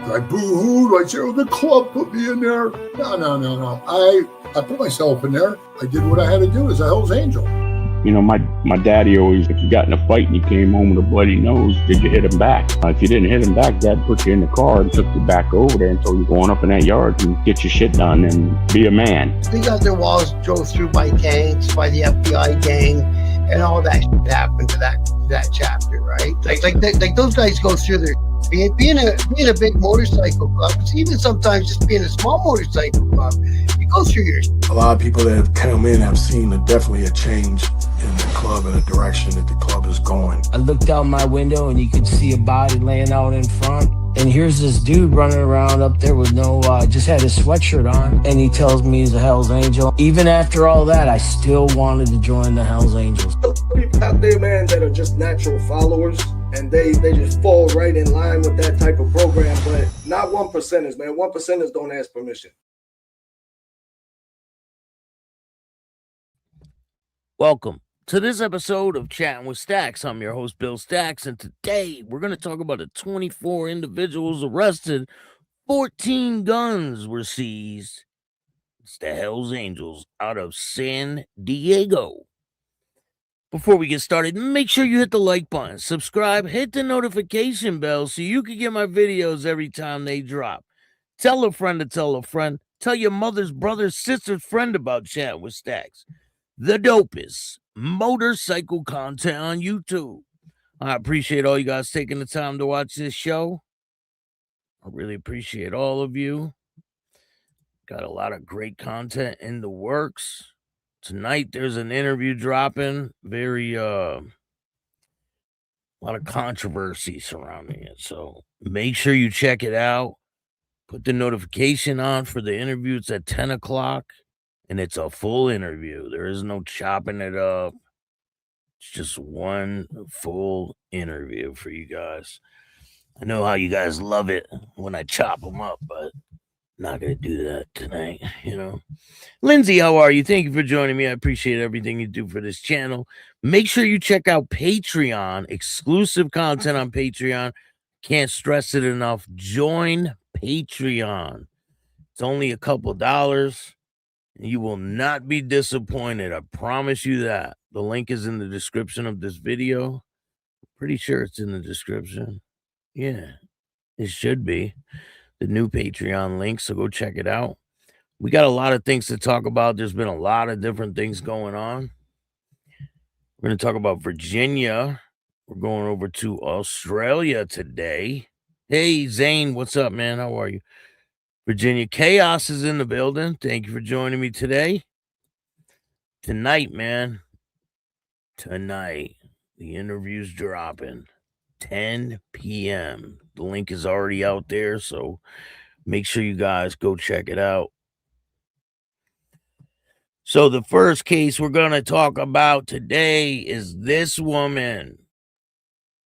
I boo-hooed. I said, oh, the club put me in there. No. I put myself in there. I did what I had to do as a Hell's Angel. You know, my daddy always, if you got in a fight and you came home with a bloody nose, did you hit him back? If you didn't hit him back, Dad put you in the car and took you back over there and told you going up in that yard and get your shit done and be a man. They got their walls drove through by gangs, by the FBI gang, and all that shit happened to that chapter, right? Like those guys go through their being a big motorcycle club, even sometimes just being a small motorcycle club, you go through your. A lot of people that have come in have seen definitely a change in the club and the direction that the club is going. I looked out my window and you could see a body laying out in front. And here's this dude running around up there with just had his sweatshirt on. And he tells me he's a Hell's Angel. Even after all that, I still wanted to join the Hell's Angels. People out there, man, that are just natural followers. And they just fall right in line with that type of program. But not 1%ers, man. 1%ers don't ask permission. Welcome to this episode of Chattin With Staxx. I'm your host, Bill Staxx, and today we're going to talk about the 24 individuals arrested, 14 guns were seized. It's the Hells Angels out of San Diego. Before we get started, make sure you hit the like button, subscribe, hit the notification bell so you can get my videos every time they drop. Tell a friend to tell a friend. Tell your mother's brother's sister's friend about Chattin With Staxx. The dopest motorcycle content on YouTube. I appreciate all you guys taking the time to watch this show. I really appreciate all of you. Got a lot of great content in the works. Tonight there's an interview dropping. A lot of controversy surrounding it. So make sure you check it out. Put the notification on for the interview. It's at 10 o'clock. And it's a full interview. There is no chopping it up. It's just one full interview for you guys. I know how you guys love it when I chop them up, but not going to do that tonight, you know. Lindsay, how are you? Thank you for joining me. I appreciate everything you do for this channel. Make sure you check out Patreon. Exclusive content on Patreon. Can't stress it enough. Join Patreon. It's only a couple dollars. You will not be disappointed. I promise you that. The link is in the description of this video. Pretty sure it's in the description. Yeah, it should be. The new Patreon link, so go check it out. We got a lot of things to talk about. There's been a lot of different things going on. We're going to talk about Virginia. We're going over to Australia today. Hey, Zane, what's up, man? How are you? Virginia Chaos is in the building. Thank you for joining me today. Tonight, man. Tonight, the interview's dropping. 10 p.m. The link is already out there, so make sure you guys go check it out. So the first case we're going to talk about today is this woman.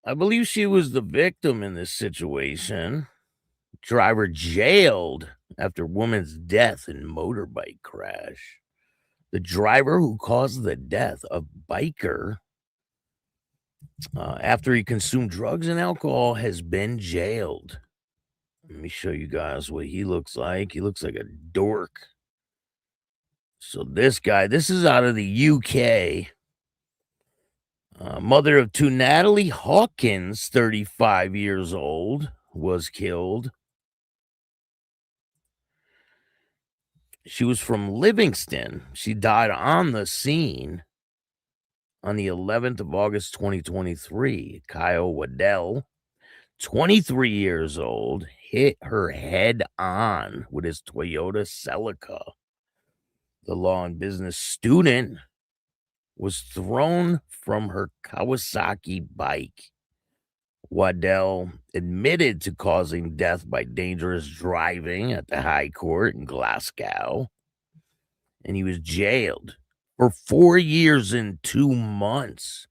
I believe she was the victim in this situation. Driver jailed after woman's death in motorbike crash. The driver who caused the death of biker after he consumed drugs and alcohol has been jailed. Let me show you guys what he looks like. He looks like a dork. So this guy, this is out of the UK. Mother of two, Natalie Hawkins, 35 years old, was killed. She was from Livingston. She died on the scene on the 11th of August, 2023. Kyle Waddell, 23 years old, hit her head on with his Toyota Celica. The law and business student was thrown from her Kawasaki bike. Waddell admitted to causing death by dangerous driving at the High Court in Glasgow, and he was jailed for 4 years and 2 months.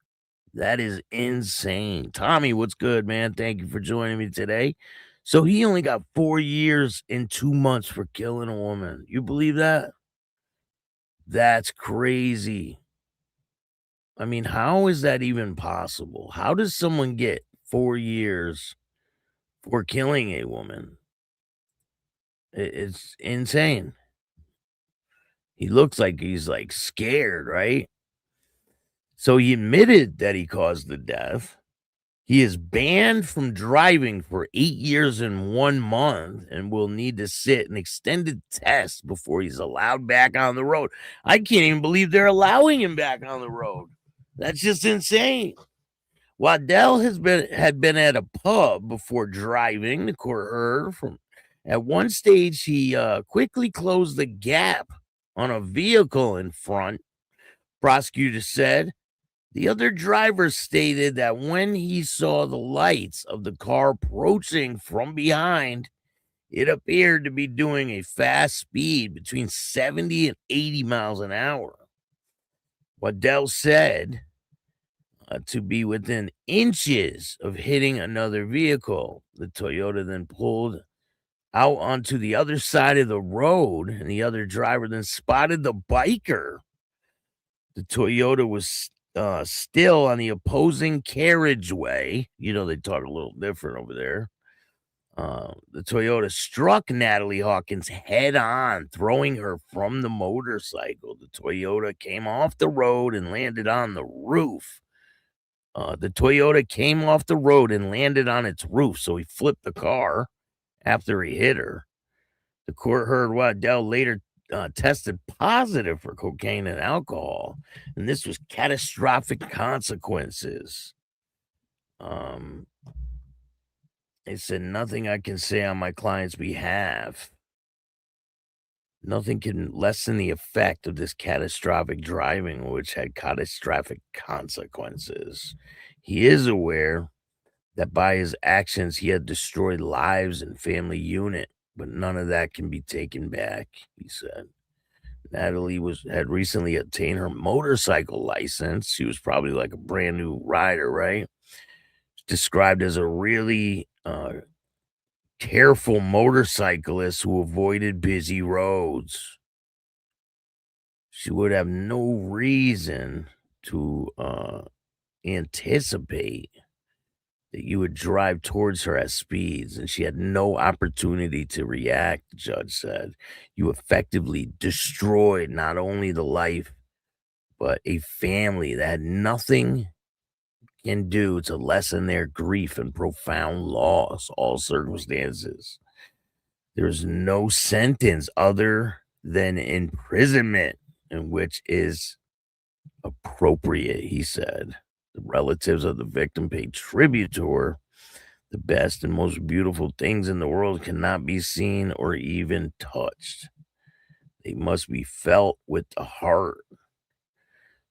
That is insane. Tommy, what's good, man? Thank you for joining me today. So he only got 4 years and 2 months for killing a woman. You believe that? That's crazy. I mean, how is that even possible? How does someone get 4 years for killing a woman? It's insane. He looks like he's like scared, right? So he admitted that he caused the death. He is banned from driving for 8 years and 1 month and will need to sit an extended test before he's allowed back on the road. I can't even believe they're allowing him back on the road. That's just insane. Waddell had been at a pub before driving, the court heard. At one stage, he quickly closed the gap on a vehicle in front. Prosecutors said the other driver stated that when he saw the lights of the car approaching from behind, it appeared to be doing a fast speed between 70 and 80 miles an hour. Waddell said to be within inches of hitting another vehicle. The Toyota then pulled out onto the other side of the road, and the other driver then spotted the biker. The Toyota was still on the opposing carriageway. You know, they talk a little different over there. The Toyota struck Natalie Hawkins head on, throwing her from the motorcycle. The Toyota came off the road and landed on the roof. The Toyota came off the road and landed on its roof, so he flipped the car after he hit her. The court heard Waddell later tested positive for cocaine and alcohol, and this was catastrophic consequences. They said nothing I can say on my client's behalf. Nothing can lessen the effect of this catastrophic driving, which had catastrophic consequences. He is aware that by his actions he had destroyed lives and family unit, but none of that can be taken back, he said. Natalie had recently obtained her motorcycle license. She was probably like a brand new rider, right? Described as a really careful motorcyclist who avoided busy roads. She would have no reason to anticipate that you would drive towards her at speeds, and she had no opportunity to react, the judge said. You effectively destroyed not only the life, but a family that had nothing can do to lessen their grief and profound loss, all circumstances. There's no sentence other than imprisonment in which is appropriate, he said. The relatives of the victim paid tribute to her. The best and most beautiful things in the world cannot be seen or even touched. They must be felt with the heart.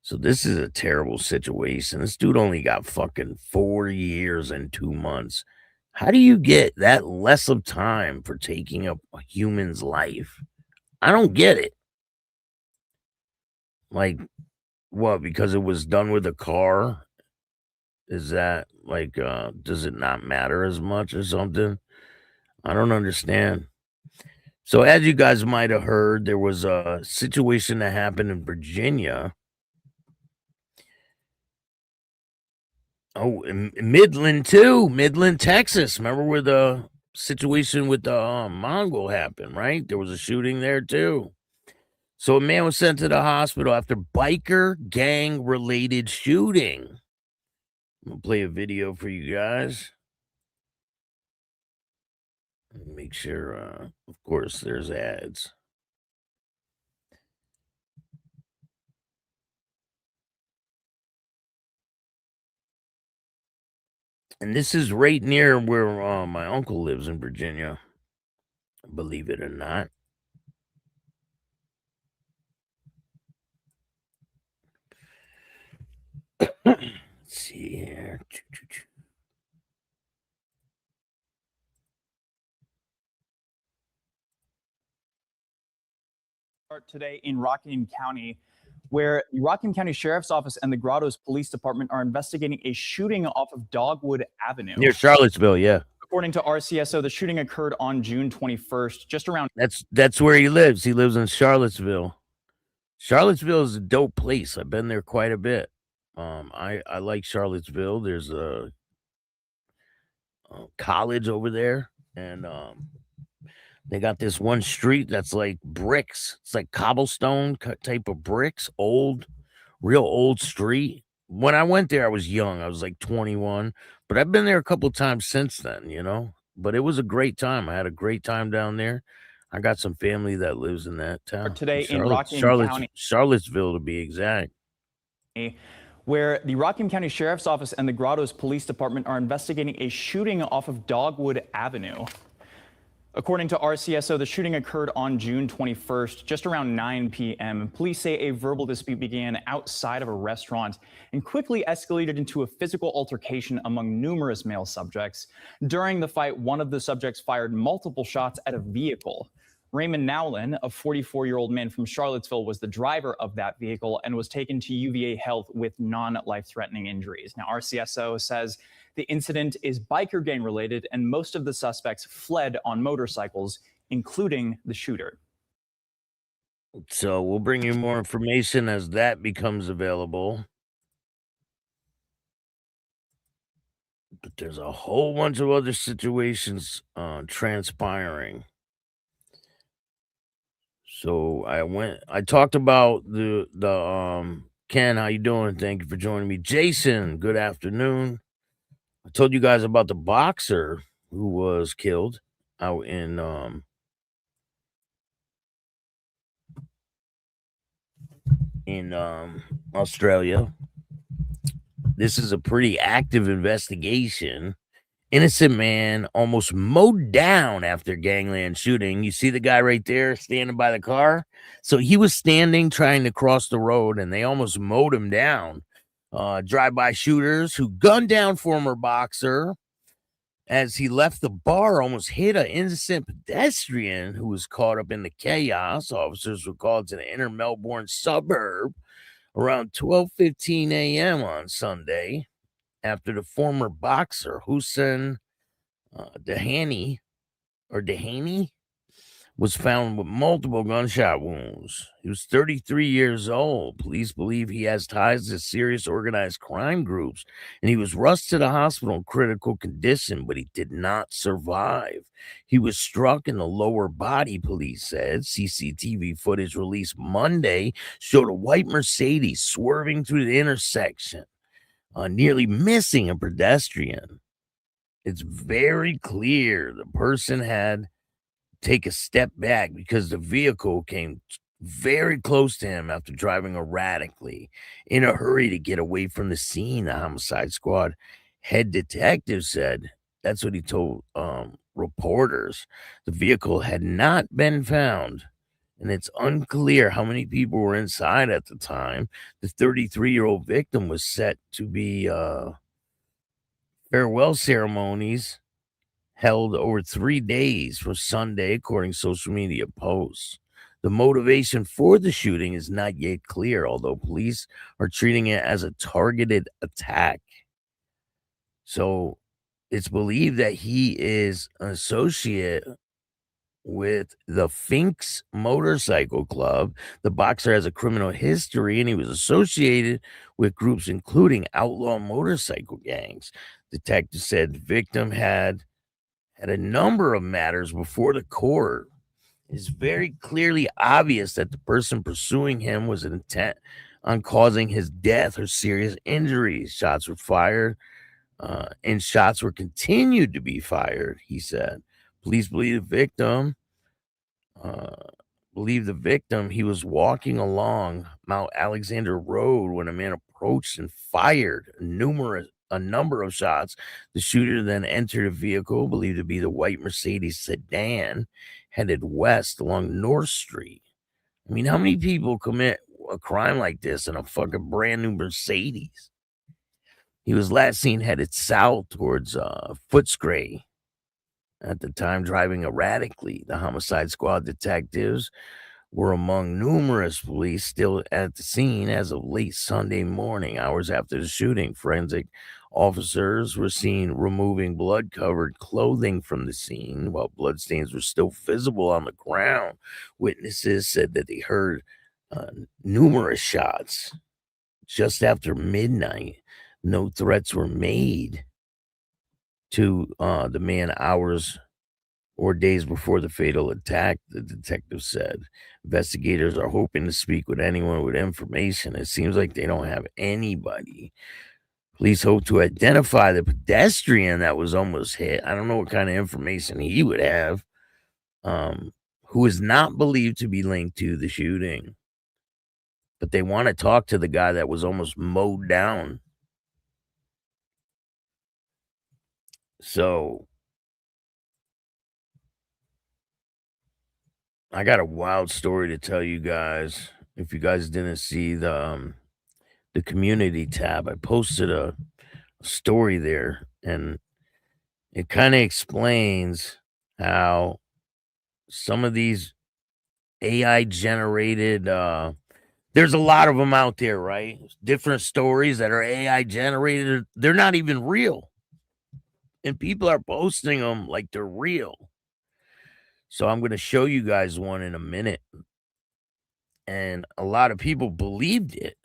So this is a terrible situation. This dude only got fucking 4 years and 2 months. How do you get that less of time for taking up a human's life? I don't get it. Like, what? Because it was done with a car? Is that like, does it not matter as much or something? I don't understand. So as you guys might have heard, there was a situation that happened in Virginia. Oh, in Midland too. Midland, Texas. Remember where the situation with the Mongol happened, right? There was a shooting there too. So a man was sent to the hospital after biker gang-related shooting. I'm going to play a video for you guys. Make sure, of course, there's ads. And this is right near where my uncle lives in Virginia, believe it or not. Let's see here. Today in Rockingham County, where the Rockingham County Sheriff's Office and the Grottoes Police Department are investigating a shooting off of Dogwood Avenue. Near Charlottesville, yeah. According to RCSO, the shooting occurred on June 21st, just around... That's where he lives. He lives in Charlottesville. Charlottesville is a dope place. I've been there quite a bit. I like Charlottesville. There's a college over there, and They got this one street that's like bricks. It's like cobblestone type of bricks, old, real old street. When I went there, I was young. I was like 21, but I've been there a couple times since then, you know. But it was a great time. I had a great time down there. I got some family that lives in that town. Today in Rockingham County, Charlottesville to be exact. Where the Rockingham County Sheriff's Office and the Grottoes Police Department are investigating a shooting off of Dogwood Avenue. According to RCSO, the shooting occurred on June 21st, just around 9 p.m. Police say a verbal dispute began outside of a restaurant and quickly escalated into a physical altercation among numerous male subjects. During the fight, one of the subjects fired multiple shots at a vehicle. Raymond Nowlin, a 44-year-old man from Charlottesville, was the driver of that vehicle and was taken to UVA Health with non-life-threatening injuries. Now, RCSO says the incident is biker gang related and most of the suspects fled on motorcycles, including the shooter. So we'll bring you more information as that becomes available. But there's a whole bunch of other situations transpiring. So I talked about the Ken, how you doing? Thank you for joining me. Jason, good afternoon. I told you guys about the boxer who was killed out in Australia. This is a pretty active investigation. Innocent man almost mowed down after gangland shooting. You see the guy right there standing by the car? So he was standing trying to cross the road and they almost mowed him down. Drive-by shooters who gunned down former boxer as he left the bar almost hit an innocent pedestrian who was caught up in the chaos. Officers were called to the inner Melbourne suburb around 12:15 a.m. on Sunday after the former boxer Hussein Dehaney was found with multiple gunshot wounds. He was 33 years old. Police believe he has ties to serious organized crime groups, and he was rushed to the hospital in critical condition, but he did not survive. He was struck in the lower body, police said. CCTV footage released Monday showed a white Mercedes swerving through the intersection, nearly missing a pedestrian. It's very clear the person had take a step back because the vehicle came very close to him after driving erratically in a hurry to get away from the scene. The homicide squad head detective said that's what he told reporters. The vehicle had not been found, and it's unclear how many people were inside at the time. The 33-year-old victim was set to be farewell ceremonies held over 3 days from Sunday, according to social media posts. The motivation for the shooting is not yet clear, although police are treating it as a targeted attack. So it's believed that he is an associate with the Finks Motorcycle Club. The boxer has a criminal history, and he was associated with groups including outlaw motorcycle gangs. Detectives said the victim had a number of matters before the court. It's very clearly obvious that the person pursuing him was intent on causing his death or serious injuries. Shots were fired, and shots were continued to be fired, he said. Police believe the victim, he was walking along Mount Alexander Road when a man approached and fired a number of shots. The shooter then entered a vehicle believed to be the white Mercedes sedan headed west along North Street. I mean, how many people commit a crime like this in a fucking brand new Mercedes? He was last seen headed south towards Footscray at the time, driving erratically. The homicide squad detectives were among numerous police still at the scene as of late Sunday morning, hours after the shooting. Forensic officers were seen removing blood-covered clothing from the scene while bloodstains were still visible on the ground. Witnesses said that they heard numerous shots just after midnight. No threats were made to the man hours or days before the fatal attack, the detective said. Investigators are hoping to speak with anyone with information. It seems like they don't have anybody. Police hope to identify the pedestrian that was almost hit. I don't know what kind of information he would have, who is not believed to be linked to the shooting. But they want to talk to the guy that was almost mowed down. So I got a wild story to tell you guys. If you guys didn't see the community tab, I posted a story there, and it kind of explains how some of these AI generated, there's a lot of them out there, right? Different stories that are AI generated. They're not even real. And people are posting them like they're real. So I'm going to show you guys one in a minute. And a lot of people believed it.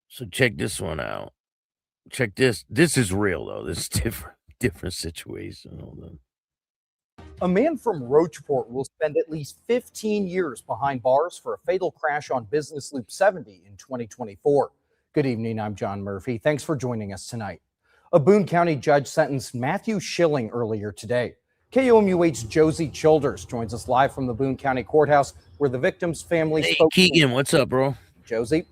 So check this one out. Check this. This is real, though. This is different situation. Hold on. A man from Rocheport will spend at least 15 years behind bars for a fatal crash on Business Loop 70 in 2024. Good evening, I'm John Murphy. Thanks for joining us tonight. A Boone County judge sentenced Matthew Schilling earlier today. KOMUH's Josie Childers joins us live from the Boone County Courthouse, where the victim's family spoke. Keegan, what's up, bro? Josie.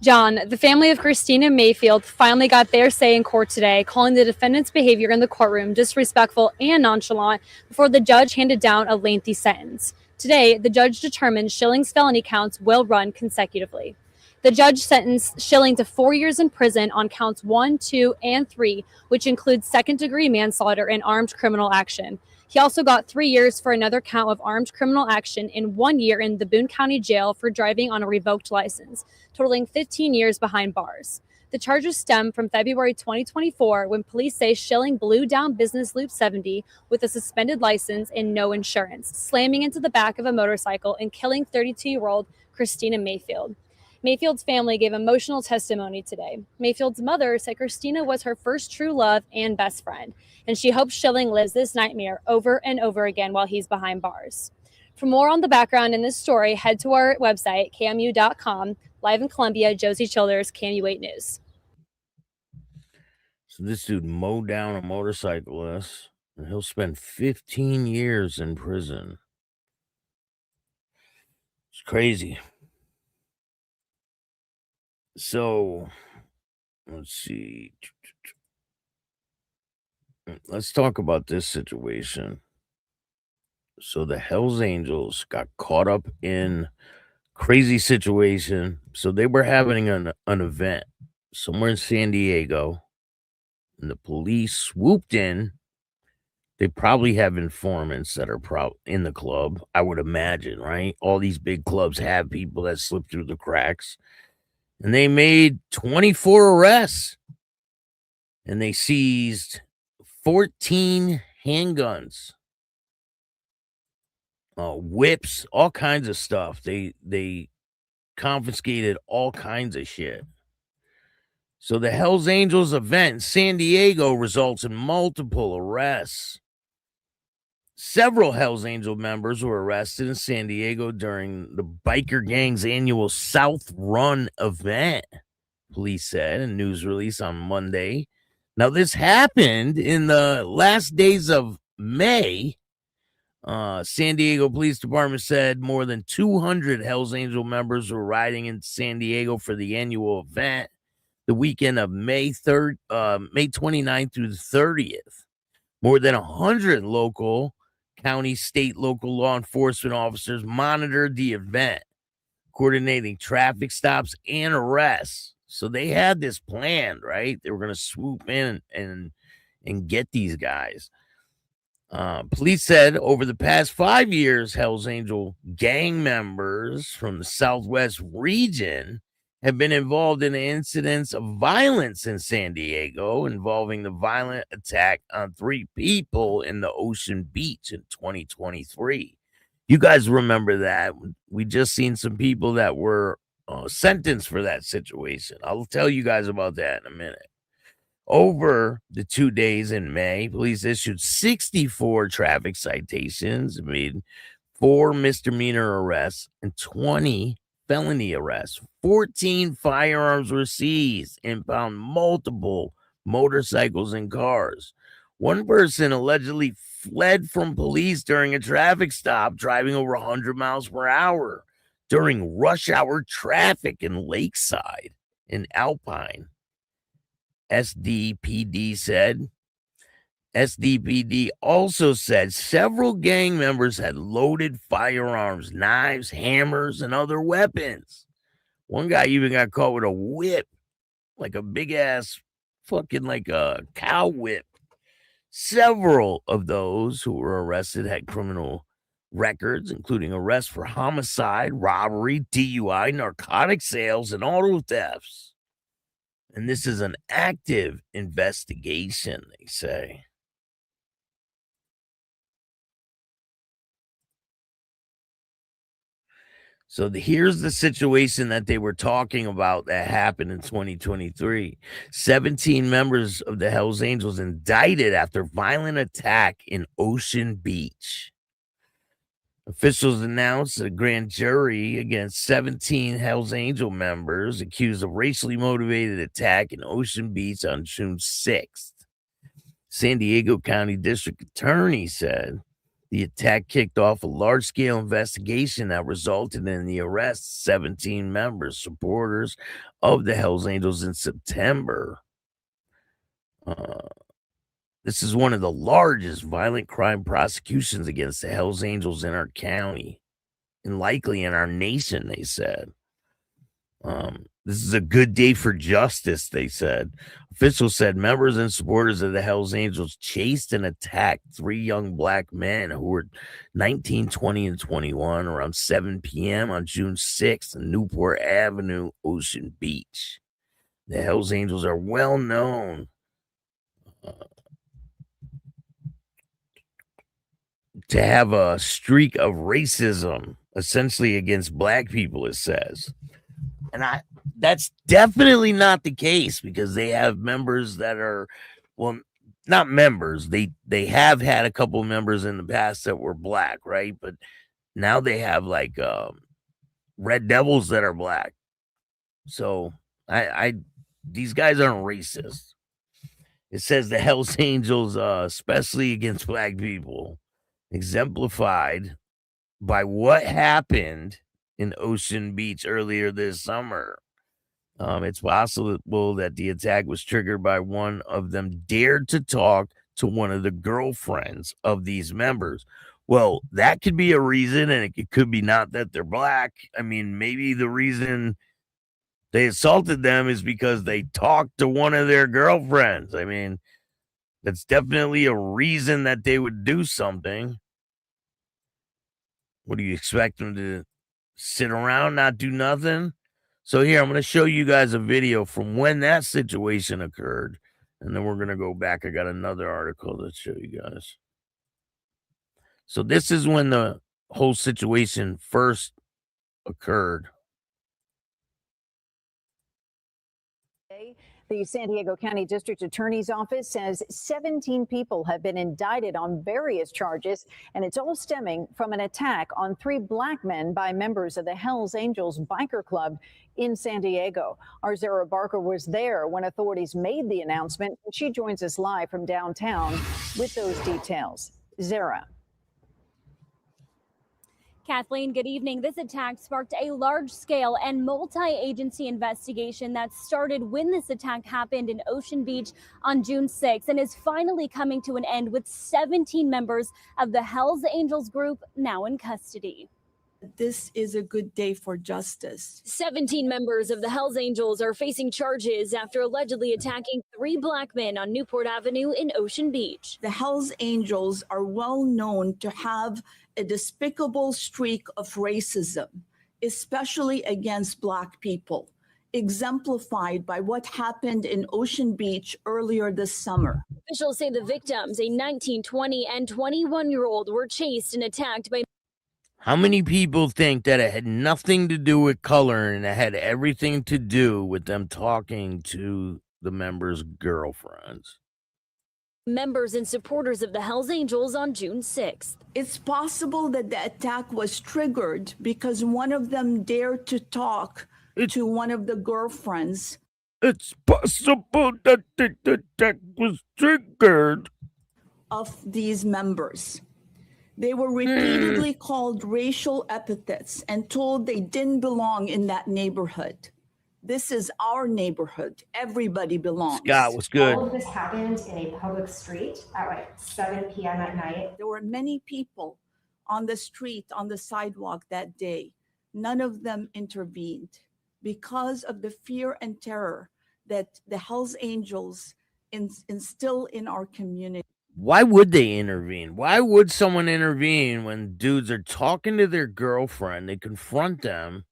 John, the family of Christina Mayfield finally got their say in court today, calling the defendant's behavior in the courtroom disrespectful and nonchalant before the judge handed down a lengthy sentence. Today, the judge determined Schilling's felony counts will run consecutively. The judge sentenced Schilling to 4 years in prison on counts 1, 2, and 3, which includes second-degree manslaughter and armed criminal action. He also got 3 years for another count of armed criminal action and 1 year in the Boone County Jail for driving on a revoked license, totaling 15 years behind bars. The charges stem from February 2024, when police say Schilling blew down Business Loop 70 with a suspended license and no insurance, slamming into the back of a motorcycle and killing 32-year-old Christina Mayfield. Mayfield's family gave emotional testimony today. Mayfield's mother said Christina was her first true love and best friend, and she hopes Schilling lives this nightmare over and over again while he's behind bars. For more on the background in this story, head to our website, KMU.com. Live in Columbia, Josie Childers, KMU8 News. So this dude mowed down a motorcyclist, and he'll spend 15 years in prison. It's crazy. So, let's see. Let's talk about this situation. So the Hells Angels got caught up in crazy situation. So they were having an event somewhere in San Diego, and the police swooped in. They probably have informants that are in the club, I would imagine, right? All these big clubs have people that slip through the cracks. And they made 24 arrests, and they seized 14 handguns, whips, all kinds of stuff. They confiscated all kinds of shit. So the Hells Angels event in San Diego results in multiple arrests. Several Hells Angel members were arrested in San Diego during the biker gang's annual Southrun event, police said in a news release on Monday. Now, this happened in the last days of May. San Diego Police Department said more than 200 Hells Angel members were riding in San Diego for the annual event the weekend of May 29th through the 30th. More than 100 local, county, state, local law enforcement officers monitored the event, coordinating traffic stops and arrests. So they had this planned, right? They were going to swoop in and get these guys. Police said over the past 5 years, Hells Angel gang members from the Southwest region have been involved in incidents of violence in San Diego, involving the violent attack on 3 people in the Ocean Beach in 2023. You guys remember that? We just seen some people that were sentenced for that situation. I'll tell you guys about that in a minute. Over the 2 days in May, police issued 64 traffic citations, made 4 misdemeanor arrests, and 20 felony arrests. 14 firearms were seized and found multiple motorcycles and cars. One person allegedly fled from police during a traffic stop, driving over 100 miles per hour during rush hour traffic in Lakeside in Alpine. SDPD said. SDPD also said several gang members had loaded firearms, knives, hammers, and other weapons. One guy even got caught with a whip, like a big ass fucking like a cow whip. Several of those who were arrested had criminal records, including arrests for homicide, robbery, DUI, narcotic sales, and auto thefts. And this is an active investigation, they say. So here's the situation that they were talking about that happened in 2023. 17 members of the Hells Angels indicted after violent attack in Ocean Beach. Officials announced a grand jury against 17 Hells Angel members accused of racially motivated attack in Ocean Beach on June 6th. San Diego County District Attorney said the attack kicked off a large-scale investigation that resulted in the arrest of 17 members, supporters of the Hells Angels in September. This is one of the largest violent crime prosecutions against the Hells Angels in our county and likely in our nation, they said. This is a good day for justice, they said. Officials said members and supporters of the Hells Angels chased and attacked 3 young black men who were 19, 20, and 21 around 7 p.m. on June 6th on Newport Avenue, Ocean Beach. The Hells Angels are well known to have a streak of racism, essentially against black people, it says. And that's definitely not the case, because they have members that are, well, not members. They have had a couple of members in the past that were black, right? But now they have like Red Devils that are black. So these guys aren't racist. It says the Hells Angels, especially against black people, exemplified by what happened in Ocean Beach earlier this summer. It's possible that the attack was triggered by one of them dared to talk to one of the girlfriends of these members. Well, that could be a reason, and it could be not that they're black. I mean, maybe the reason they assaulted them is because they talked to one of their girlfriends. I mean, that's definitely a reason that they would do something. What do you expect them to sit around, not do nothing? So here, I'm going to show you guys a video from when that situation occurred, and then we're going to go back. I got another article to show you guys. So this is when the whole situation first occurred. The San Diego County District Attorney's Office says 17 people have been indicted on various charges, and it's all stemming from an attack on 3 black men by members of the Hells Angels Biker Club in San Diego. Our Zara Barker was there when authorities made the announcement. She joins us live from downtown with those details. Zara. Kathleen, good evening. This attack sparked a large-scale and multi-agency investigation that started when this attack happened in Ocean Beach on June 6th and is finally coming to an end with 17 members of the Hells Angels group now in custody. This is a good day for justice. 17 members of the Hells Angels are facing charges after allegedly attacking 3 black men on Newport Avenue in Ocean Beach. The Hells Angels are well known to have a despicable streak of racism, especially against black people, exemplified by what happened in Ocean Beach earlier this summer. Officials say the victims, a 19, 20, and 21-year-old, were chased and attacked by... How many people think that it had nothing to do with color and it had everything to do with them talking to the members' girlfriends. Members and supporters of the Hells Angels on June 6th. It's possible that the attack was triggered because one of them dared to talk to one of the girlfriends. It's possible that the attack was triggered of these members. They were repeatedly called racial epithets and told they didn't belong in that neighborhood. This is our neighborhood. Everybody belongs. Scott, what's good? All of this happened in a public street at like 7 p.m. at night. There were many people on the street, on the sidewalk that day. None of them intervened because of the fear and terror that the Hells Angels instill in our community. Why would they intervene? Why would someone intervene when dudes are talking to their girlfriend? They confront them.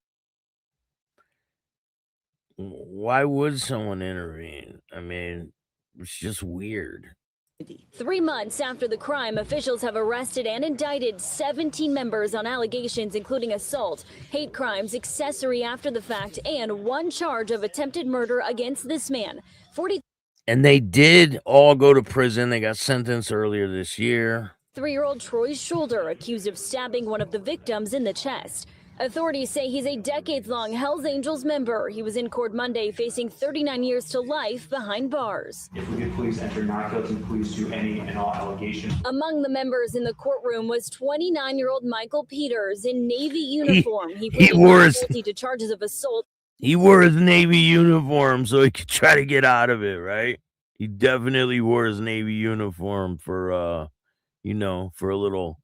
Why would someone intervene? I mean, it's just weird. 3 months after the crime, officials have arrested and indicted 17 members on allegations including assault, hate crimes, accessory after the fact, and 1 charge of attempted murder against this man. And they did all go to prison. They got sentenced earlier this year. 3-year-old Troy Shoulder accused of stabbing one of the victims in the chest. Authorities say he's a decades-long Hells Angels member. He was in court Monday facing 39 years to life behind bars. If we could please enter not guilty pleas to any and all allegations. Among the members in the courtroom was 29-year-old Michael Peters in Navy uniform. He pleaded not guilty to charges of assault. He wore his Navy uniform so he could try to get out of it, right? He definitely wore his Navy uniform for, for a little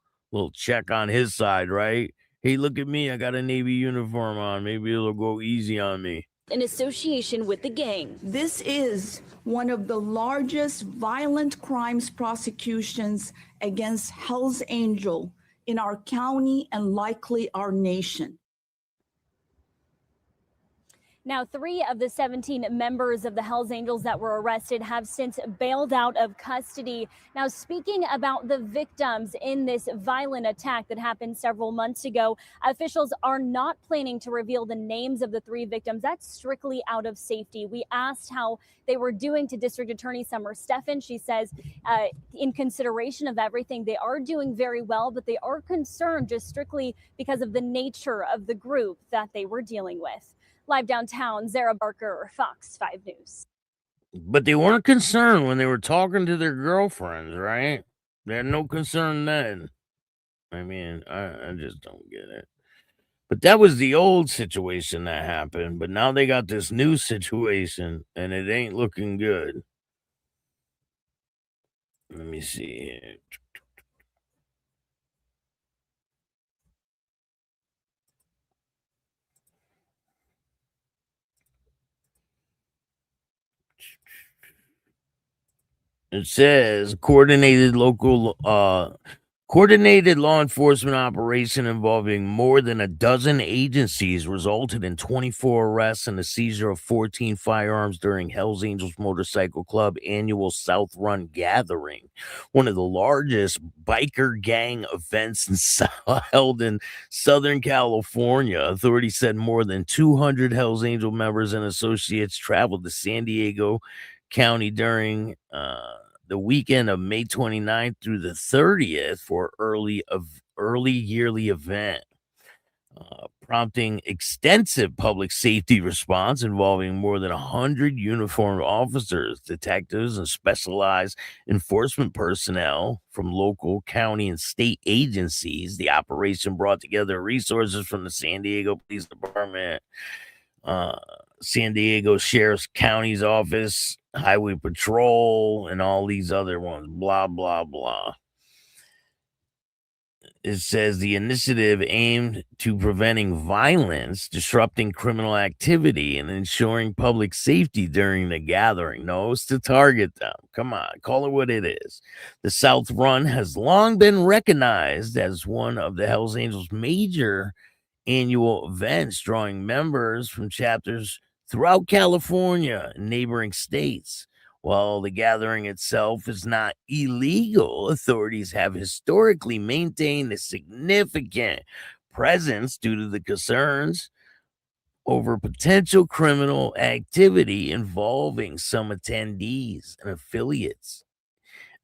check on his side, right? Hey, look at me. I got a Navy uniform on. Maybe it'll go easy on me. In association with the gang. This is one of the largest violent crimes prosecutions against Hells Angel in our county and likely our nation. Now, 3 of the 17 members of the Hells Angels that were arrested have since bailed out of custody. Now, speaking about the victims in this violent attack that happened several months ago, officials are not planning to reveal the names of the 3 victims. That's strictly out of safety. We asked how they were doing to District Attorney Summer Stephan. She says, in consideration of everything, they are doing very well, but they are concerned just strictly because of the nature of the group that they were dealing with. Live downtown, Zara Barker, Fox 5 News. But they weren't concerned when they were talking to their girlfriends, right? They had no concern then. I mean, I just don't get it. But that was the old situation that happened. But now they got this new situation, and it ain't looking good. Let me see here. It says coordinated law enforcement operation involving more than a dozen agencies resulted in 24 arrests and the seizure of 14 firearms during Hells Angels Motorcycle Club annual Southrun gathering, one of the largest biker gang events held in Southern California. Authorities said more than 200 Hells Angel members and associates traveled to San Diego County during the weekend of May 29th through the 30th for early yearly event, prompting extensive public safety response involving more than 100 uniformed officers, detectives, and specialized enforcement personnel from local, county, and state agencies. The operation brought together resources from the San Diego Police Department, San Diego Sheriff's County's Office, Highway Patrol, and all these other ones, blah, blah, blah. It says the initiative aimed to preventing violence, disrupting criminal activity, and ensuring public safety during the gathering. No, it's to target them. Come on, call it what it is. The Southrun has long been recognized as one of the Hells Angels' major annual events, drawing members from chapters throughout California and neighboring states. While the gathering itself is not illegal, authorities have historically maintained a significant presence due to the concerns over potential criminal activity involving some attendees and affiliates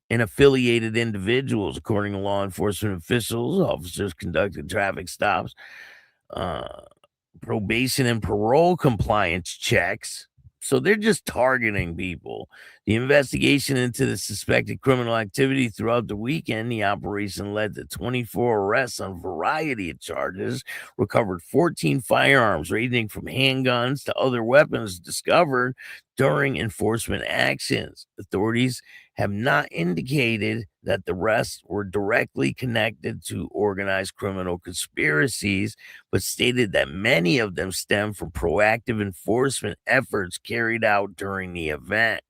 and affiliated individuals. According to law enforcement officials, officers conducted traffic stops, probation and parole compliance checks. So they're just targeting people. The investigation into the suspected criminal activity throughout the weekend, the operation led to 24 arrests on a variety of charges, recovered 14 firearms ranging from handguns to other weapons discovered during enforcement actions. Authorities have not indicated that the arrests were directly connected to organized criminal conspiracies, but stated that many of them stem from proactive enforcement efforts carried out during the event.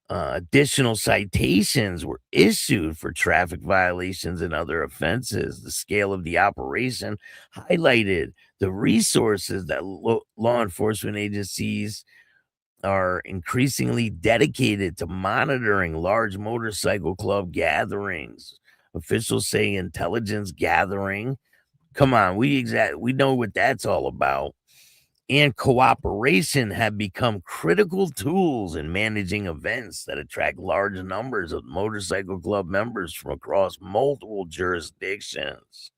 Additional citations were issued for traffic violations and other offenses. The scale of the operation highlighted the resources that law enforcement agencies are increasingly dedicated to monitoring large motorcycle club gatherings. Officials say intelligence gathering. Come on, we know what that's all about. And cooperation have become critical tools in managing events that attract large numbers of motorcycle club members from across multiple jurisdictions.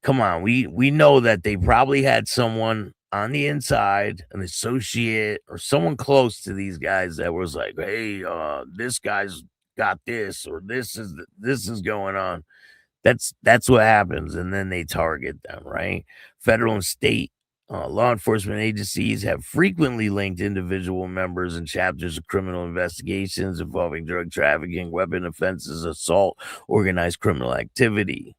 Come on, we know that they probably had someone on the inside, an associate or someone close to these guys that was like, hey, this guy's got this, or this is going on. That's what happens, and then they target them, right? Federal and state law enforcement agencies have frequently linked individual members and chapters of criminal investigations involving drug trafficking, weapon offenses, assault, organized criminal activity.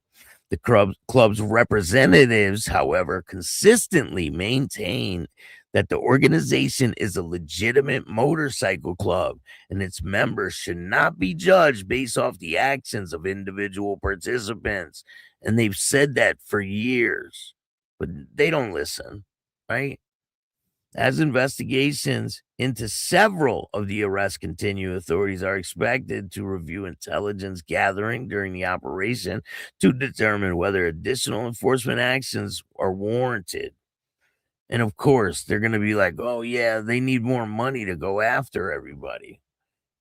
The club's representatives, however, consistently maintain that the organization is a legitimate motorcycle club and its members should not be judged based off the actions of individual participants. And they've said that for years, but they don't listen, right? As investigations into several of the arrests continue, authorities are expected to review intelligence gathering during the operation to determine whether additional enforcement actions are warranted. And of course, they're going to be like, oh, yeah, they need more money to go after everybody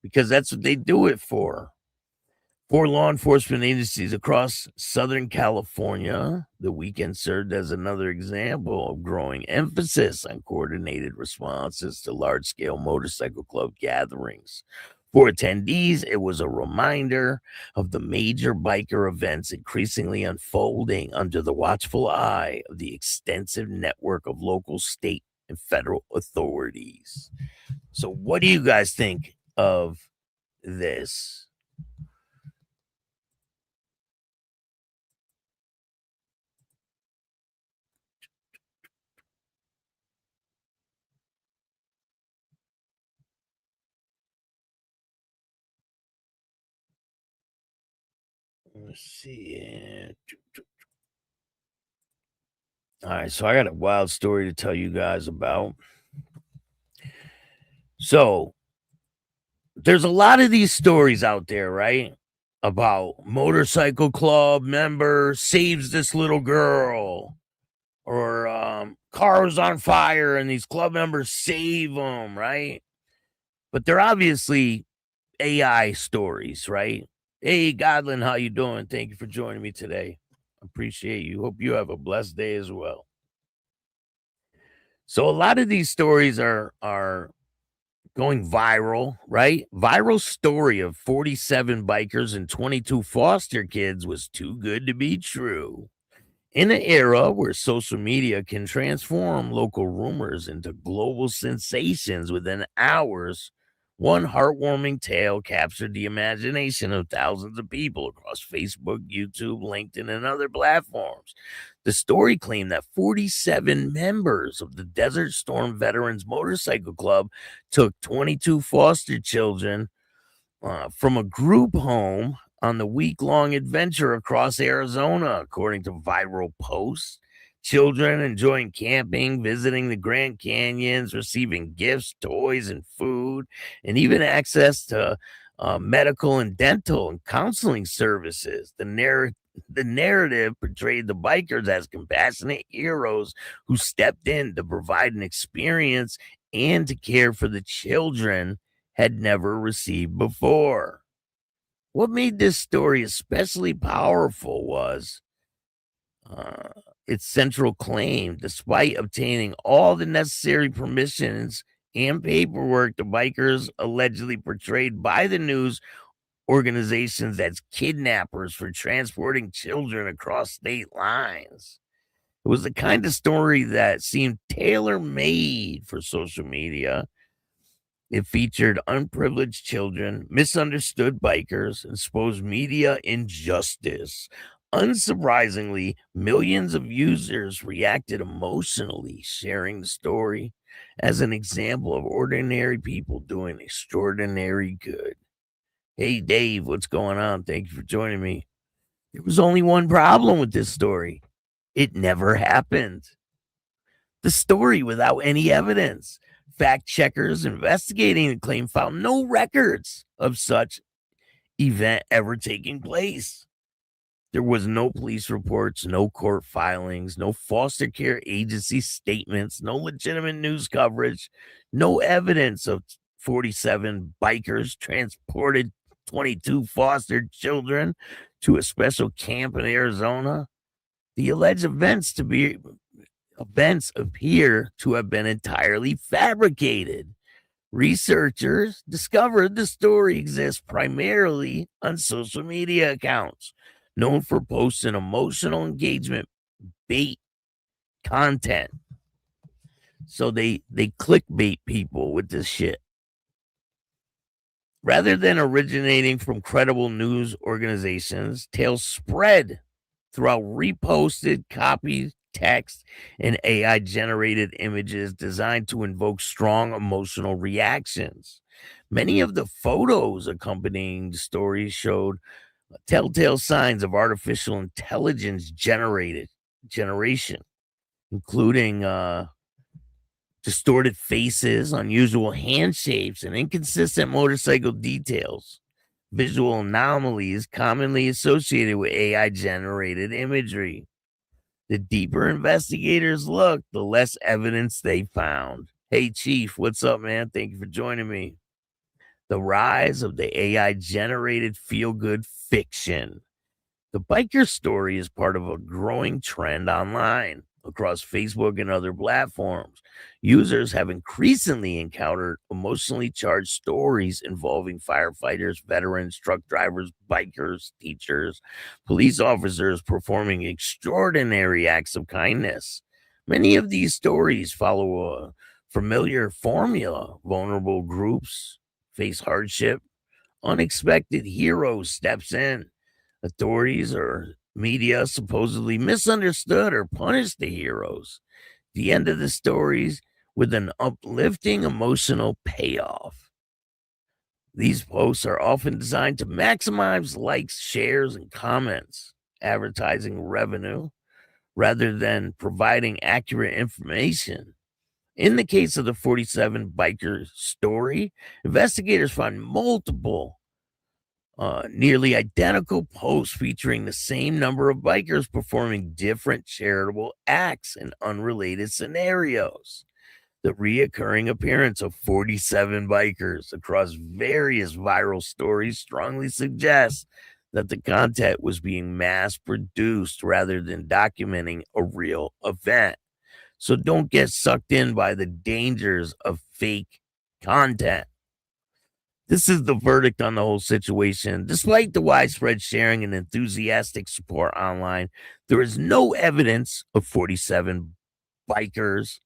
because that's what they do it for. 4 law enforcement agencies across Southern California, the weekend served as another example of growing emphasis on coordinated responses to large-scale motorcycle club gatherings. For attendees, it was a reminder of the major biker events increasingly unfolding under the watchful eye of the extensive network of local, state, and federal authorities. So what do you guys think of this? Let's see. All right, so I got a wild story to tell you guys about. So there's a lot of these stories out there, right? About motorcycle club member saves this little girl, or cars on fire and these club members save them, right? But they're obviously AI stories, right? Hey, Godlin, how you doing? Thank you for joining me today. Appreciate you. Hope you have a blessed day as well. So a lot of these stories are going viral, right? Viral story of 47 bikers and 22 foster kids was too good to be true. In an era where social media can transform local rumors into global sensations within hours, one heartwarming tale captured the imagination of thousands of people across Facebook, YouTube, LinkedIn, and other platforms. The story claimed that 47 members of the Desert Storm Veterans Motorcycle Club took 22 foster children from a group home on the week-long adventure across Arizona, according to viral posts. Children enjoying camping, visiting the Grand Canyons, receiving gifts, toys, and food, and even access to medical and dental and counseling services. The The narrative portrayed the bikers as compassionate heroes who stepped in to provide an experience and to care for the children had never received before. What made this story especially powerful was its central claim. Despite obtaining all the necessary permissions and paperwork, the bikers allegedly portrayed by the news organizations as kidnappers for transporting children across state lines. It was the kind of story that seemed tailor-made for social media. It featured unprivileged children, misunderstood bikers, and exposed media injustice. Unsurprisingly, millions of users reacted emotionally, sharing the story as an example of ordinary people doing extraordinary good. Hey, Dave, what's going on? Thank you for joining me. There was only one problem with this story. It never happened. The story without any evidence. Fact checkers investigating the claim found no records of such event ever taking place. There was no police reports, no court filings, no foster care agency statements, no legitimate news coverage, no evidence of 47 bikers transported 22 fostered children to a special camp in Arizona. The alleged events appear to have been entirely fabricated. Researchers discovered the story exists primarily on social media accounts known for posting emotional engagement bait content. So they clickbait people with this shit. Rather than originating from credible news organizations, tales spread throughout reposted, copied text, and AI-generated images designed to invoke strong emotional reactions. Many of the photos accompanying the story showed telltale signs of artificial intelligence generation, including distorted faces, unusual hand shapes, and inconsistent motorcycle details. Visual anomalies commonly associated with AI-generated imagery. The deeper investigators looked, the less evidence they found. Hey, Chief, what's up, man? Thank you for joining me. The rise of the AI-generated feel-good fiction. The biker story is part of a growing trend online. Across Facebook and other platforms, users have increasingly encountered emotionally charged stories involving firefighters, veterans, truck drivers, bikers, teachers, police officers performing extraordinary acts of kindness. Many of these stories follow a familiar formula. Vulnerable groups face hardship. Unexpected hero steps in. Authorities or media supposedly misunderstood or punished the heroes. The end of the stories with an uplifting emotional payoff. These posts are often designed to maximize likes, shares, and comments, advertising revenue, rather than providing accurate information. In the case of the 47 biker story, investigators found multiple nearly identical posts featuring the same number of bikers performing different charitable acts in unrelated scenarios. The reoccurring appearance of 47 bikers across various viral stories strongly suggests that the content was being mass produced rather than documenting a real event. So don't get sucked in by the dangers of fake content. This is the verdict on the whole situation. Despite the widespread sharing and enthusiastic support online, there is no evidence of 47 bikers,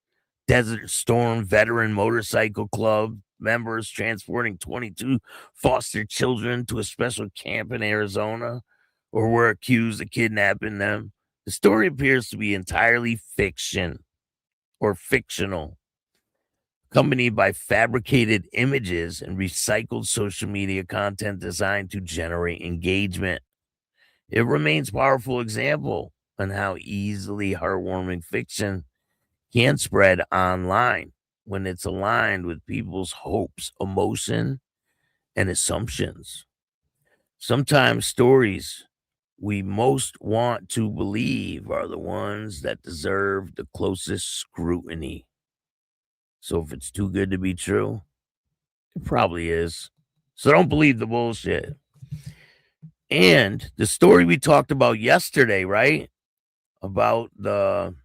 Desert Storm Veteran Motorcycle Club members transporting 22 foster children to a special camp in Arizona, or were accused of kidnapping them. The story appears to be entirely fiction or fictional, accompanied by fabricated images and recycled social media content designed to generate engagement. It remains a powerful example on how easily heartwarming fiction can spread online when it's aligned with people's hopes, emotion, and assumptions. Sometimes stories we most want to believe are the ones that deserve the closest scrutiny. So if it's too good to be true, it probably is. So don't believe the bullshit. And the story we talked about yesterday, right? About the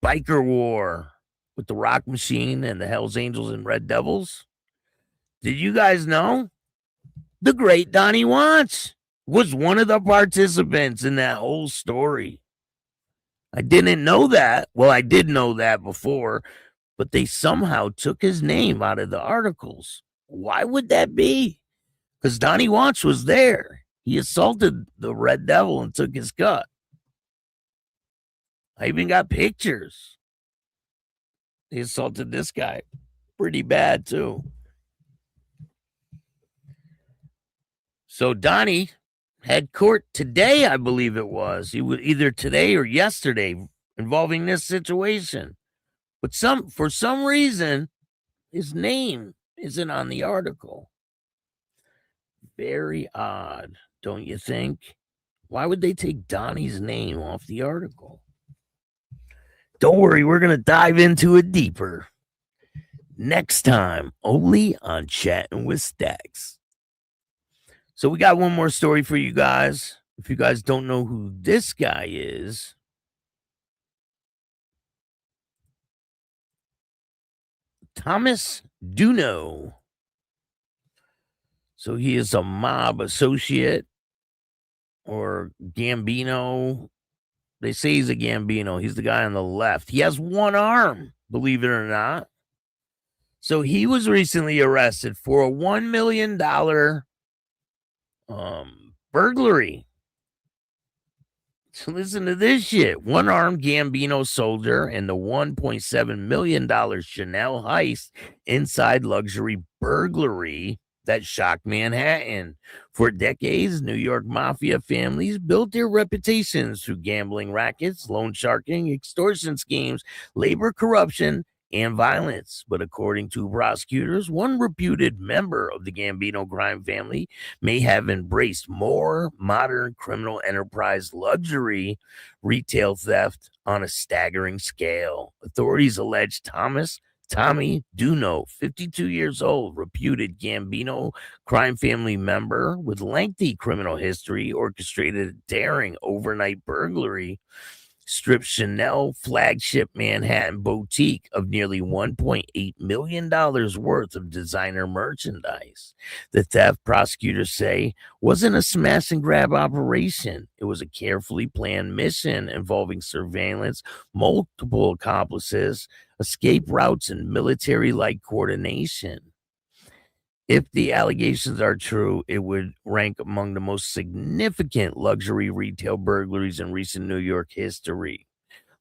biker war with the Rock Machine and the Hells Angels and Red Devils. Did you guys know? The great Donnie Watts was one of the participants in that whole story. I didn't know that. Well, I did know that before, but they somehow took his name out of the articles. Why would that be? Because Donnie Watts was there. He assaulted the Red Devil and took his cut. I even got pictures. He assaulted this guy pretty bad, too. So Donnie had court today, I believe it was. He was either today or yesterday involving this situation. But for some reason, his name isn't on the article. Very odd, don't you think? Why would they take Donnie's name off the article? Don't worry, we're going to dive into it deeper next time, only on Chattin With Staxx. So we got one more story for you guys. If you guys don't know who this guy is, Thomas Duno. So he is a mob associate or Gambino. They say he's a Gambino. He's the guy on the left. He has one arm, believe it or not. So he was recently arrested for a $1 million burglary. So listen to this shit. One-armed Gambino soldier and the $1.7 million Chanel heist inside luxury burglary that shocked Manhattan. For decades, New York mafia families built their reputations through gambling rackets, loan sharking, extortion schemes, labor corruption, and violence. But according to prosecutors, one reputed member of the Gambino crime family may have embraced more modern criminal enterprise luxury retail theft on a staggering scale. Authorities allege Tommy Duno, 52 years old, reputed Gambino crime family member with lengthy criminal history, orchestrated a daring overnight burglary, stripped Chanel flagship Manhattan boutique of nearly $1.8 million worth of designer merchandise. The theft, prosecutors say, wasn't a smash and grab operation. It was a carefully planned mission involving surveillance, multiple accomplices, escape routes, and military-like coordination. If the allegations are true, it would rank among the most significant luxury retail burglaries in recent New York history.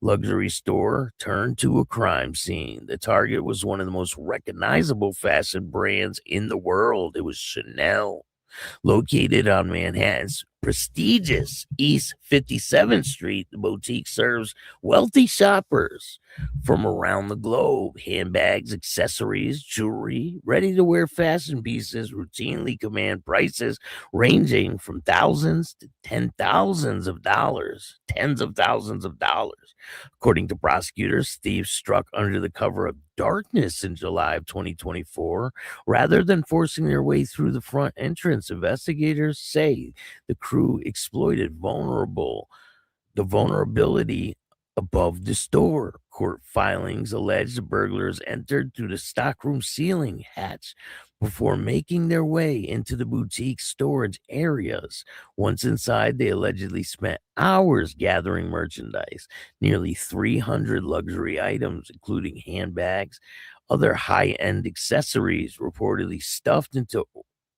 Luxury store turned to a crime scene. The target was one of the most recognizable fashion brands in the world. It was Chanel. Located on Manhattan's prestigious East 57th Street, the boutique serves wealthy shoppers from around the globe. Handbags, accessories, jewelry, ready-to-wear fashion pieces routinely command prices ranging from thousands to tens of thousands of dollars. According to prosecutors, thieves struck under the cover of darkness in July of 2024 rather than forcing their way through the front entrance. Investigators say the crew exploited the vulnerability above the store. Court filings allege the burglars entered through the stockroom ceiling hatch before making their way into the boutique storage areas. Once inside, they allegedly spent hours gathering merchandise, nearly 300 luxury items, including handbags, other high-end accessories reportedly stuffed into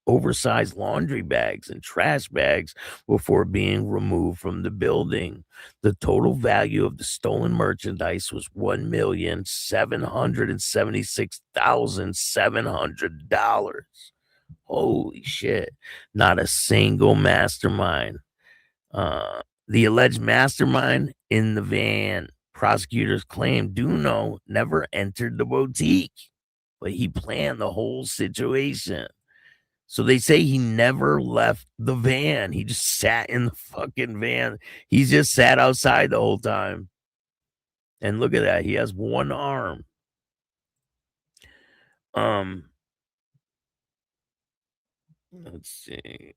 oversized laundry bags and trash bags before being removed from the building. The total value of the stolen merchandise was $1,776,700. Holy shit. Not a single mastermind. The alleged mastermind in the van. Prosecutors claim Duno never entered the boutique, but he planned the whole situation. So they say he never left the van. He just sat in the fucking van. He just sat outside the whole time. And look at that. He has one arm. Let's see.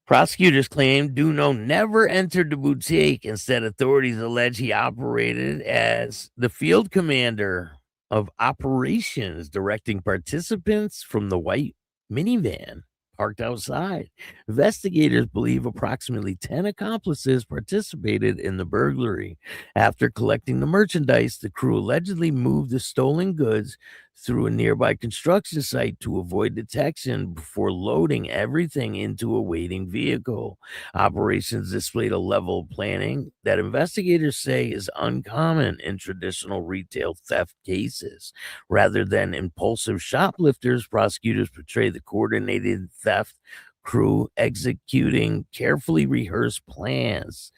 Prosecutors claim Duno never entered the boutique. Instead, authorities allege he operated as the field commander of operations, directing participants from the white minivan parked outside. Investigators believe approximately 10 accomplices participated in the burglary. After collecting the merchandise, the crew allegedly moved the stolen goods through a nearby construction site to avoid detection before loading everything into a waiting vehicle. Operations displayed a level of planning that investigators say is uncommon in traditional retail theft cases. Rather than impulsive shoplifters, prosecutors portray the coordinated theft crew executing carefully rehearsed plans.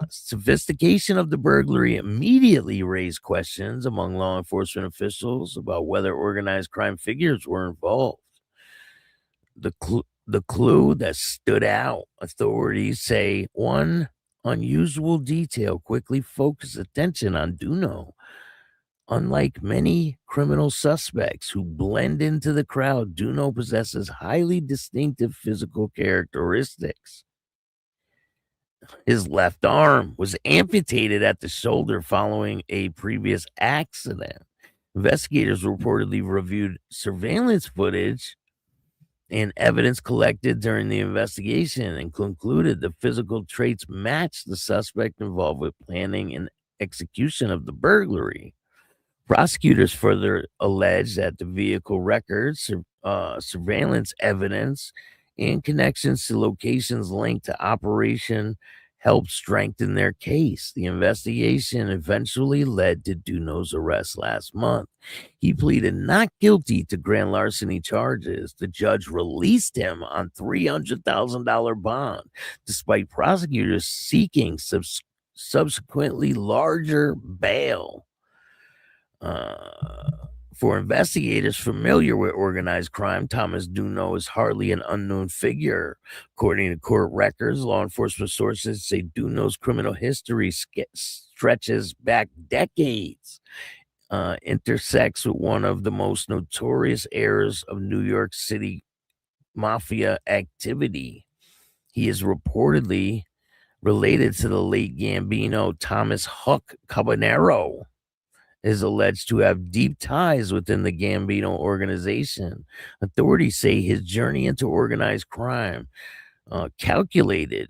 Sophistication of the burglary immediately raised questions among law enforcement officials about whether organized crime figures were involved. The clue that stood out, authorities say one unusual detail quickly focused attention on Duno. Unlike many criminal suspects who blend into the crowd, Duno possesses highly distinctive physical characteristics. His left arm was amputated at the shoulder following a previous accident. Investigators reportedly reviewed surveillance footage and evidence collected during the investigation and concluded the physical traits matched the suspect involved with planning and execution of the burglary. Prosecutors further alleged that the vehicle records, surveillance evidence, and connections to locations linked to operation helped strengthen their case. The investigation eventually led to Duno's arrest last month. He pleaded not guilty to grand larceny charges. The judge released him on $300,000 bond, despite prosecutors seeking subsequently larger bail. For investigators familiar with organized crime, Thomas Duno is hardly an unknown figure. According to court records, law enforcement sources say Duno's criminal history stretches back decades, intersects with one of the most notorious eras of New York City mafia activity. He is reportedly related to the late Gambino Thomas Huck Caballero, is alleged to have deep ties within the Gambino organization. Authorities say his journey into organized crime calculated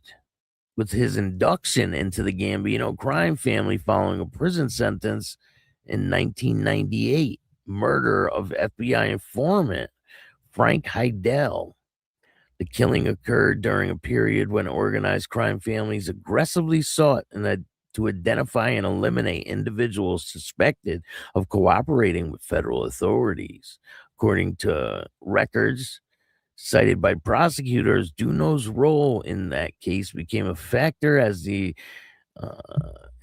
with his induction into the Gambino crime family following a prison sentence in 1998, murder of FBI informant Frank Heidel. The killing occurred during a period when organized crime families aggressively sought to identify and eliminate individuals suspected of cooperating with federal authorities. According to records cited by prosecutors, Duno's role in that case became a factor as the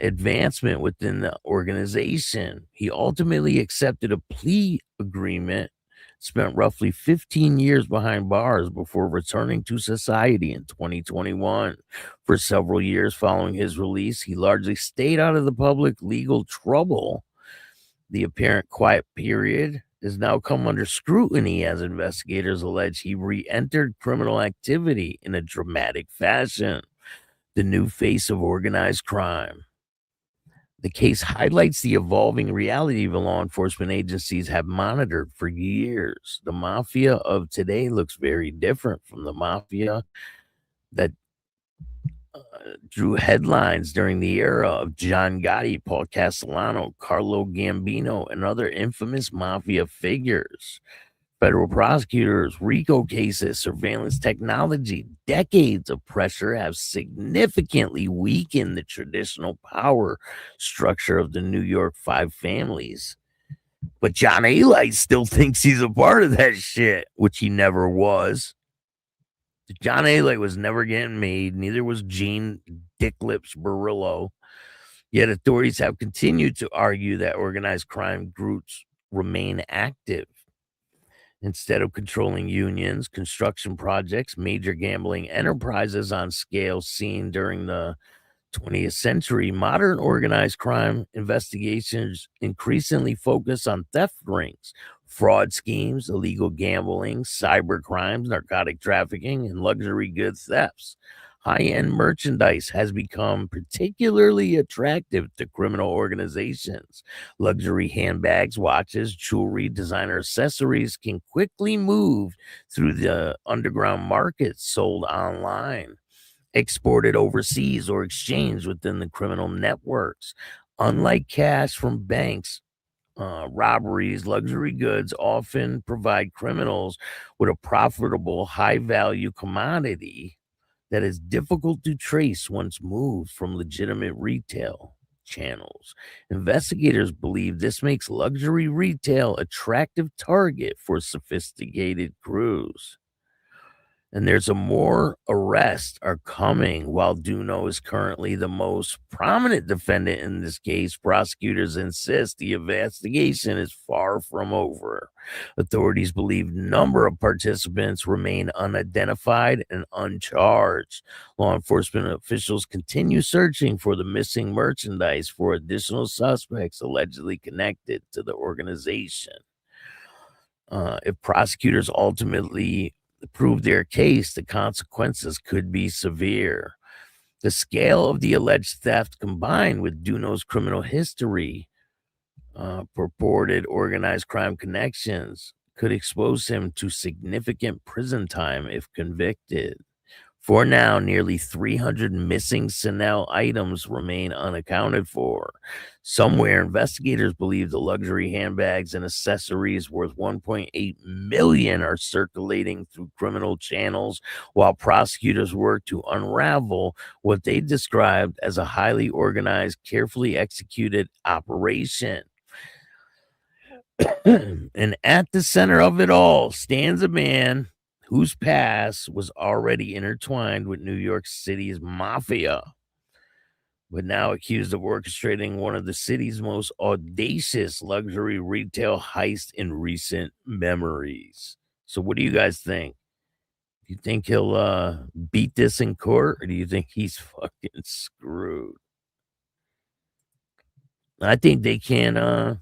advancement within the organization. He ultimately accepted a plea agreement, spent roughly 15 years behind bars before returning to society in 2021. For several years following his release, he largely stayed out of the public legal trouble. The apparent quiet period has now come under scrutiny as investigators allege he re-entered criminal activity in a dramatic fashion, the new face of organized crime. The case highlights the evolving reality the law enforcement agencies have monitored for years. The mafia of today looks very different from the mafia that drew headlines during the era of John Gotti, Paul Castellano, Carlo Gambino, and other infamous mafia figures. Federal prosecutors, RICO cases, surveillance technology, decades of pressure have significantly weakened the traditional power structure of the New York five families. But John Eli still thinks he's a part of that shit, which he never was. John Eli was never getting made. Neither was Gene Dick Lips Barillo. Yet authorities have continued to argue that organized crime groups remain active. Instead of controlling unions, construction projects, major gambling enterprises on scale seen during the 20th century, modern organized crime investigations increasingly focus on theft rings, fraud schemes, illegal gambling, cyber crimes, narcotic trafficking, and luxury goods thefts. High-end merchandise has become particularly attractive to criminal organizations. Luxury handbags, watches, jewelry, designer accessories can quickly move through the underground market, sold online, exported overseas, or exchanged within the criminal networks. Unlike cash from banks, robberies, luxury goods often provide criminals with a profitable, high-value commodity that is difficult to trace once moved from legitimate retail channels. Investigators believe this makes luxury retail an attractive target for sophisticated crews. And there's more arrests are coming. While Duno is currently the most prominent defendant in this case, prosecutors insist the investigation is far from over. Authorities believe a number of participants remain unidentified and uncharged. Law enforcement officials continue searching for the missing merchandise for additional suspects allegedly connected to the organization. If prosecutors ultimately prove their case, the consequences could be severe. The scale of the alleged theft, combined with Duno's criminal history, purported organized crime connections, could expose him to significant prison time if convicted. For now, nearly 300 missing Chanel items remain unaccounted for. Somewhere, investigators believe the luxury handbags and accessories worth $1.8 million are circulating through criminal channels, while prosecutors work to unravel what they described as a highly organized, carefully executed operation. And at the center of it all stands a man whose past was already intertwined with New York City's mafia, but now accused of orchestrating one of the city's most audacious luxury retail heists in recent memories. So what do you guys think? Do you think he'll beat this in court, or do you think he's fucking screwed? I think they can't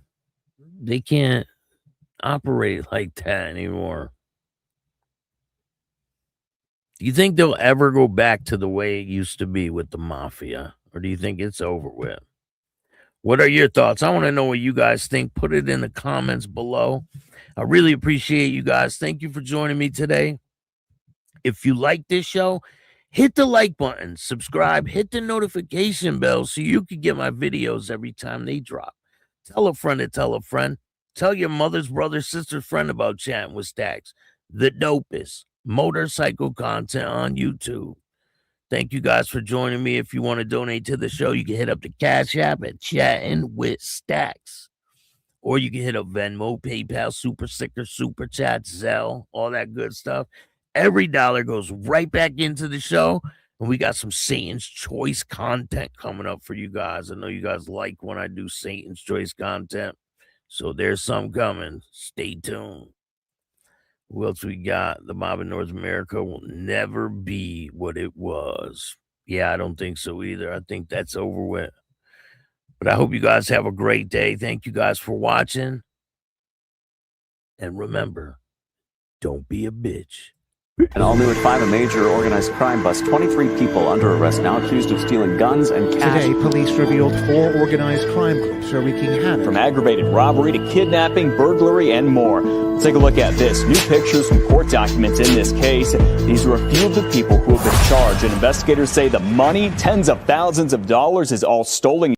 operate like that anymore. Do you think they'll ever go back to the way it used to be with the mafia? Or do you think it's over with? What are your thoughts? I want to know what you guys think. Put it in the comments below. I really appreciate you guys. Thank you for joining me today. If you like this show, hit the like button, subscribe, hit the notification bell so you can get my videos every time they drop. Tell a friend to tell a friend. Tell your mother's brother, sister's friend about Chattin With Staxx, the dopest motorcycle content on YouTube. Thank you guys for joining me. If you want to donate to the show, you can hit up the Cash App at Chattin With Staxx. Or you can hit up Venmo, PayPal, Super Sticker, Super Chat, Zelle, all that good stuff. Every dollar goes right back into the show. And we got some Satan's Choice content coming up for you guys. I know you guys like when I do Satan's Choice content. So there's some coming. Stay tuned. Who else we got? The mob in North America will never be what it was. Yeah, I don't think so either. I think that's over with. But I hope you guys have a great day. Thank you guys for watching. And remember, don't be a bitch. And all new at 5, a major organized crime bust. 23 people under arrest now accused of stealing guns and cash. Today, police revealed 4 organized crime groups are wreaking havoc. From aggravated robbery to kidnapping, burglary, and more. Let's take a look at this. New pictures from court documents in this case. These are a few of the people who have been charged. And investigators say the money, tens of thousands of dollars, is all stolen.